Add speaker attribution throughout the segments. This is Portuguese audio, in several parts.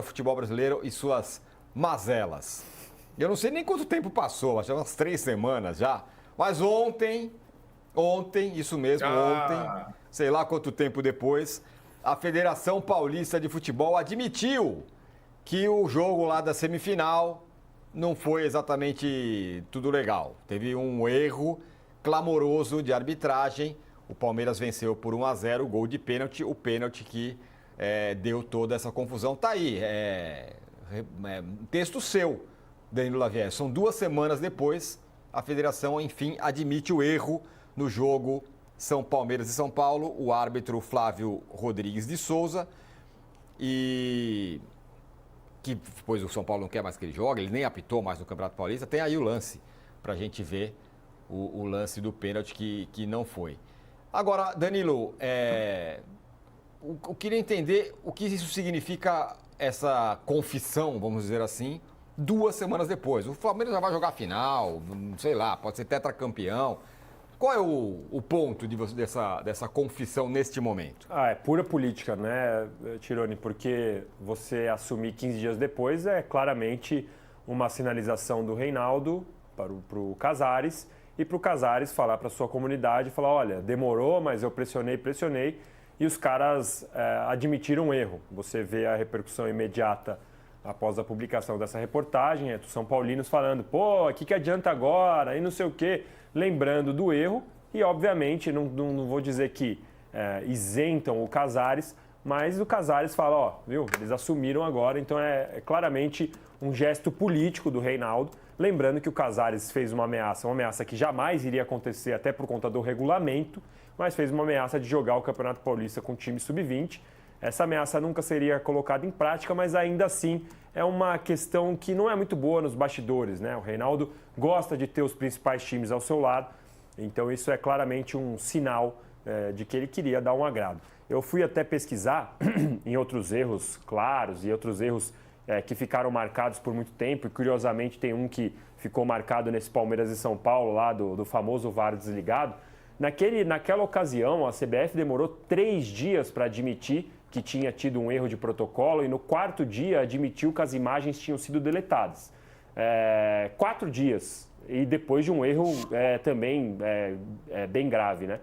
Speaker 1: Futebol brasileiro e suas mazelas. Eu não sei nem quanto tempo passou, acho que umas 3 semanas já. Mas ontem, isso mesmo, ontem, sei lá quanto tempo depois, a Federação Paulista de Futebol admitiu que o jogo lá da semifinal não foi exatamente tudo legal. Teve um erro clamoroso de arbitragem. O Palmeiras venceu por 1-0, gol de pênalti, o pênalti que deu toda essa confusão. Tá aí, texto seu, Danilo Lavier. São 2 semanas depois, a federação, enfim, admite o erro no jogo Palmeiras e São Paulo. O árbitro Flávio Rodrigues de Souza, e que depois o São Paulo não quer mais que ele jogue, ele nem apitou mais no Campeonato Paulista. Tem aí o lance pra gente ver, o lance do pênalti que não foi. Agora, Danilo, eu queria entender o que isso significa, essa confissão, vamos dizer assim, 2 semanas depois. O Palmeiras já vai jogar a final, sei lá, pode ser tetracampeão. Qual é o ponto dessa confissão neste momento?
Speaker 2: É pura política, né, Tironi? Porque você assumir 15 dias depois é claramente uma sinalização do Reinaldo para o Casares, e para o Casares falar para a sua comunidade, falar, olha, demorou, mas eu pressionei, e os caras admitiram um erro. Você vê a repercussão imediata após a publicação dessa reportagem, dos São Paulinos falando, pô, o que adianta agora, e não sei o quê, lembrando do erro, e obviamente, não vou dizer que isentam o Casares, mas o Casares fala, ó, viu, eles assumiram agora, então é claramente um gesto político do Reinaldo, lembrando que o Casares fez uma ameaça que jamais iria acontecer, até por conta do regulamento, mas fez uma ameaça de jogar o Campeonato Paulista com o time sub-20. Essa ameaça nunca seria colocada em prática, mas ainda assim é uma questão que não é muito boa nos bastidores, né? O Reinaldo gosta de ter os principais times ao seu lado, então isso é claramente um sinal de que ele queria dar um agrado. Eu fui até pesquisar em outros erros claros e outros erros que ficaram marcados por muito tempo, e curiosamente tem um que ficou marcado nesse Palmeiras e São Paulo, lá do famoso VAR desligado. Naquela ocasião, a CBF demorou 3 dias para admitir que tinha tido um erro de protocolo, e no 4º dia admitiu que as imagens tinham sido deletadas. 4 dias, e depois de um erro também bem grave, né?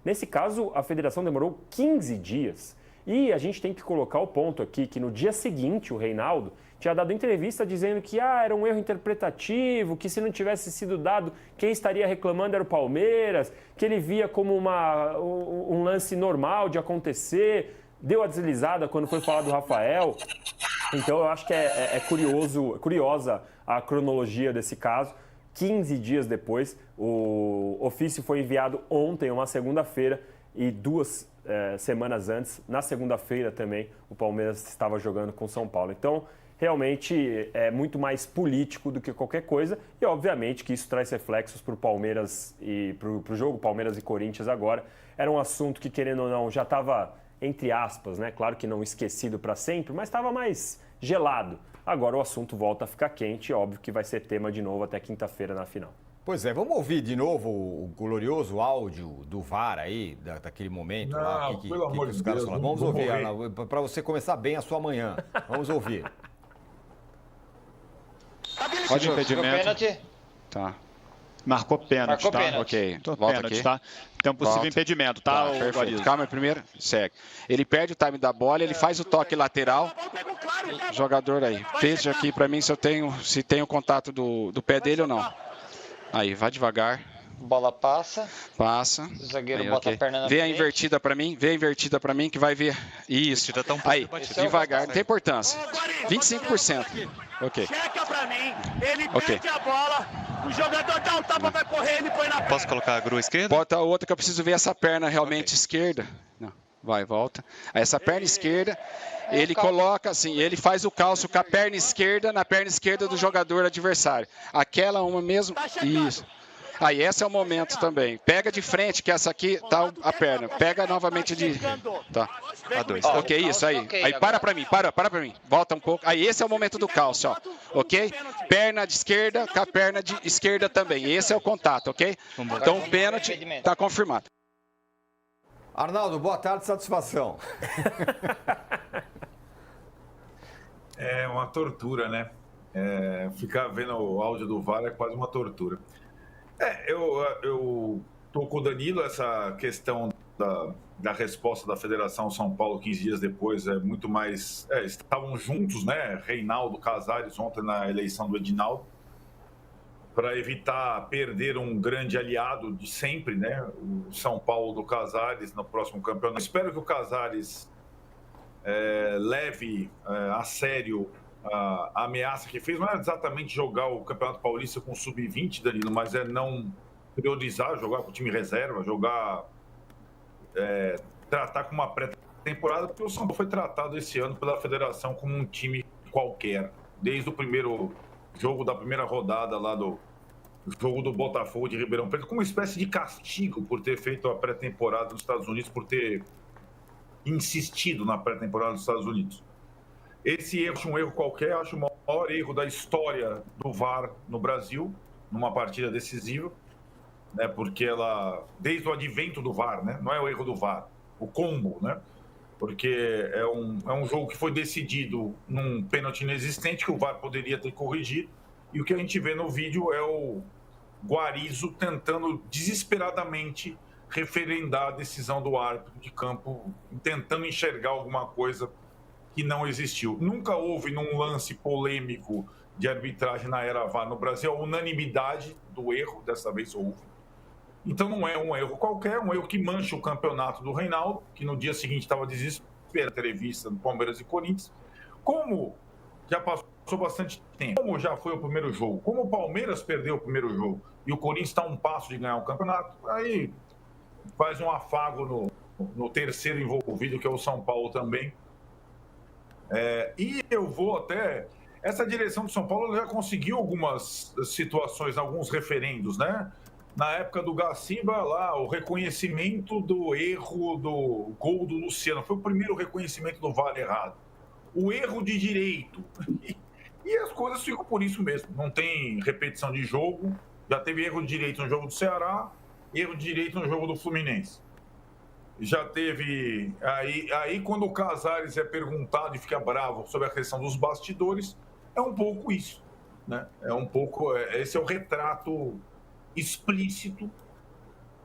Speaker 2: Nesse caso, a federação demorou 15 dias. E a gente tem que colocar o ponto aqui, que no dia seguinte o Reinaldo tinha dado entrevista dizendo que era um erro interpretativo, que se não tivesse sido dado, quem estaria reclamando era o Palmeiras, que ele via como um lance normal de acontecer, deu a deslizada quando foi falar do Rafael. Então eu acho que é curiosa a cronologia desse caso. 15 dias depois, o ofício foi enviado ontem, uma segunda-feira, e 2 semanas antes, na segunda-feira também, o Palmeiras estava jogando com o São Paulo. Então, realmente é muito mais político do que qualquer coisa, e obviamente que isso traz reflexos para o Palmeiras e para o jogo Palmeiras e Corinthians agora. Era um assunto que, querendo ou não, já estava, entre aspas, né? Claro que não esquecido para sempre, mas estava mais gelado. Agora o assunto volta a ficar quente, óbvio que vai ser tema de novo até quinta-feira na final.
Speaker 1: Pois é, vamos ouvir de novo o glorioso áudio do VAR aí, daquele momento lá.
Speaker 3: Não, pelo amor de Deus,
Speaker 1: vamos ouvir, para você começar bem a sua manhã. Vamos ouvir.
Speaker 4: Pode impedimento.
Speaker 5: Pênalti.
Speaker 4: Tá. Marcou pênalti, tá?
Speaker 5: Pênalti.
Speaker 4: Ok. Volta
Speaker 6: pênalti,
Speaker 4: aqui.
Speaker 6: tá? Tem possível
Speaker 4: Volta.
Speaker 6: impedimento, tá?
Speaker 4: Perfeito.
Speaker 6: Guarizo?
Speaker 4: Calma primeiro. Segue. Ele perde o time da bola, ele faz o toque lateral. Jogador aí. Veja aqui pra mim se tem o contato do pé dele ou não. Aí, vai devagar.
Speaker 5: Bola passa.
Speaker 4: Passa.
Speaker 5: O zagueiro
Speaker 4: Aí,
Speaker 5: bota
Speaker 4: ok.
Speaker 5: a perna na
Speaker 4: Vê a
Speaker 5: frente.
Speaker 4: invertida pra mim. Vê a invertida pra mim que vai ver. Isso.
Speaker 6: Tá um pouco
Speaker 4: Aí,
Speaker 6: batido.
Speaker 4: devagar. Não tem importância. 25%. Ok.
Speaker 7: Checa pra mim, ele
Speaker 4: Ok.
Speaker 7: perde a bola, o jogador dá um tapa, vai correr, ele põe na perna.
Speaker 6: Posso colocar a grua esquerda?
Speaker 4: Bota outra que eu preciso ver essa perna realmente esquerda. Não. Vai, volta. Aí essa perna esquerda, ele coloca assim, ele faz o calço com a perna esquerda na perna esquerda do jogador adversário. Aquela uma mesmo. Isso. Aí esse é o momento também. Pega de frente, que essa aqui tá a perna. Pega novamente de... Tá.
Speaker 6: A2.
Speaker 4: Ok, isso aí.
Speaker 5: Ok,
Speaker 4: Aí para
Speaker 5: agora.
Speaker 4: pra mim, para pra mim. Volta um pouco. Aí esse é o momento do calço, ó. Ok? Perna de esquerda com a perna de esquerda também. Esse é o contato, ok? Então o pênalti tá confirmado.
Speaker 1: Arnaldo, boa tarde, satisfação.
Speaker 3: É uma tortura, né? Ficar vendo o áudio do VAR é quase uma tortura. Eu tô com o Danilo, essa questão da resposta da Federação São Paulo 15 dias depois é muito mais... estavam juntos, né? Reinaldo, Casares, ontem na eleição do Edinaldo, para evitar perder um grande aliado de sempre, né? O São Paulo do Casares no próximo campeonato. Espero que o Casares leve a sério a ameaça que fez. Não é exatamente jogar o Campeonato Paulista com o Sub-20, Danilo, mas é não priorizar, jogar com o time reserva, tratar com uma pré-temporada, porque o São Paulo foi tratado esse ano pela federação como um time qualquer, desde o primeiro jogo da primeira rodada lá do jogo do Botafogo de Ribeirão Preto, como uma espécie de castigo por ter feito a pré-temporada nos Estados Unidos, por ter insistido na pré-temporada dos Estados Unidos. Esse erro, um erro qualquer, acho o maior erro da história do VAR no Brasil, numa partida decisiva, né? Porque desde o advento do VAR, né? Não é o erro do VAR, o combo, né? Porque é um jogo que foi decidido num pênalti inexistente que o VAR poderia ter corrigido, e o que a gente vê no vídeo é o Guarizo tentando desesperadamente referendar a decisão do árbitro de campo, tentando enxergar alguma coisa que não existiu. Nunca houve, num lance polêmico de arbitragem na era VAR no Brasil, a unanimidade do erro, dessa vez houve. Então não é um erro qualquer, um erro que mancha o campeonato do Reinaldo, que no dia seguinte estava desesperado, entrevista do Palmeiras e Corinthians. Como já passou bastante tempo, como já foi o primeiro jogo, como o Palmeiras perdeu o primeiro jogo e o Corinthians está a um passo de ganhar o campeonato, aí faz um afago no terceiro envolvido, que é o São Paulo também. E eu vou até... Essa direção do São Paulo já conseguiu algumas situações, alguns referendos, né? Na época do Gaciba, lá, o reconhecimento do erro do gol do Luciano. Foi o primeiro reconhecimento do VAR errado. O erro de direito. E as coisas ficam por isso mesmo. Não tem repetição de jogo. Já teve erro de direito no jogo do Ceará, erro de direito no jogo do Fluminense. Já teve... Aí quando o Casares é perguntado e fica bravo sobre a questão dos bastidores, é um pouco isso, né? Esse é o retrato explícito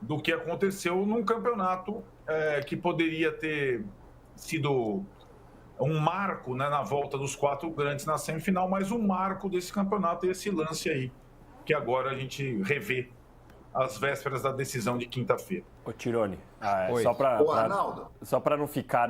Speaker 3: do que aconteceu num campeonato que poderia ter sido um marco, né, na volta dos 4 grandes na semifinal, mas um marco desse campeonato é esse lance aí, que agora a gente revê às vésperas da decisão de quinta-feira.
Speaker 2: Ô Tironi,
Speaker 5: Só
Speaker 2: para não ficar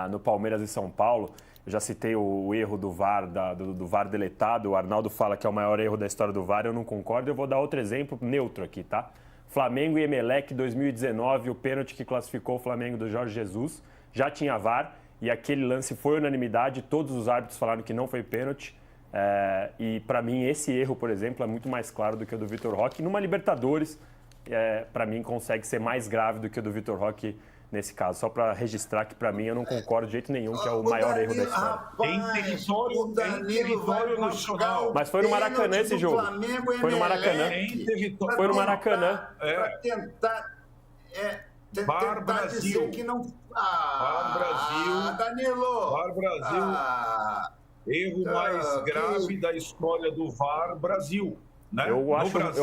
Speaker 2: no Palmeiras e São Paulo, eu já citei o erro do VAR, do VAR deletado. O Arnaldo fala que é o maior erro da história do VAR, eu não concordo. Eu vou dar outro exemplo neutro aqui, tá? Flamengo e Emelec 2019, o pênalti que classificou o Flamengo do Jorge Jesus, já tinha VAR, e aquele lance foi unanimidade, todos os árbitros falaram que não foi pênalti. E para mim esse erro, por exemplo, é muito mais claro do que o do Vitor Roque. Numa Libertadores, para mim consegue ser mais grave do que o do Vitor Roque nesse caso. Só para registrar que para mim eu não concordo de jeito nenhum que é o maior erro da história.
Speaker 5: Rapaz, o Danilo vai nacional.
Speaker 2: Mas foi no Maracanã esse jogo. Foi no Maracanã. Foi no Maracanã.
Speaker 5: Para tentar
Speaker 3: VAR Brasil.
Speaker 5: Dizer que não...
Speaker 3: VAR Brasil.
Speaker 5: Danilo.
Speaker 3: VAR Brasil. Erro mais grave da história do VAR Brasil, né?
Speaker 2: Eu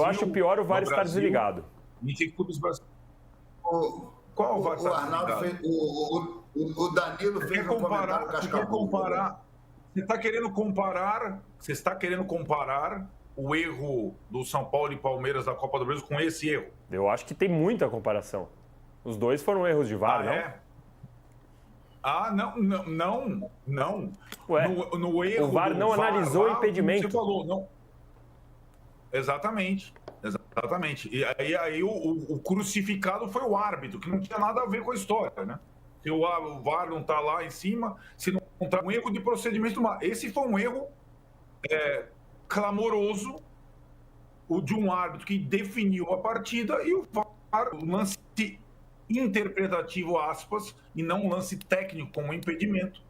Speaker 2: acho pior o VAR estar desligado.
Speaker 3: Qual o VAR está
Speaker 5: desligado?
Speaker 3: Fez,
Speaker 5: o Danilo fez um comentário cascabudo.
Speaker 3: Você está querendo comparar o erro do São Paulo e Palmeiras da Copa do Brasil com esse erro?
Speaker 2: Eu acho que tem muita comparação. Os dois foram erros de VAR, não?
Speaker 3: Não.
Speaker 2: Ué,
Speaker 3: no erro
Speaker 2: o VAR não analisou o impedimento.
Speaker 3: Você falou, não. Exatamente. E aí o crucificado foi o árbitro, que não tinha nada a ver com a história, né? Se o VAR não está lá em cima, se não está um erro de procedimento. Esse foi um erro clamoroso de um árbitro que definiu a partida, e o VAR, o lance interpretativo, aspas, e não um lance técnico como impedimento.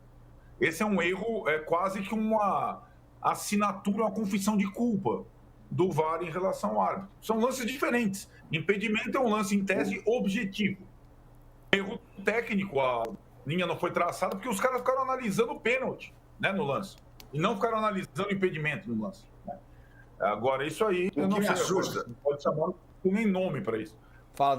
Speaker 3: Esse é um erro, quase que uma assinatura, uma confissão de culpa do VAR em relação ao árbitro. São lances diferentes. Impedimento é um lance, em tese, objetivo. Erro técnico, a linha não foi traçada porque os caras ficaram analisando o pênalti, né, no lance. E não ficaram analisando o impedimento no lance. Agora, isso aí, eu não
Speaker 5: me
Speaker 3: sei.
Speaker 5: assusta.
Speaker 3: Não pode chamar, não tem nem nome para isso.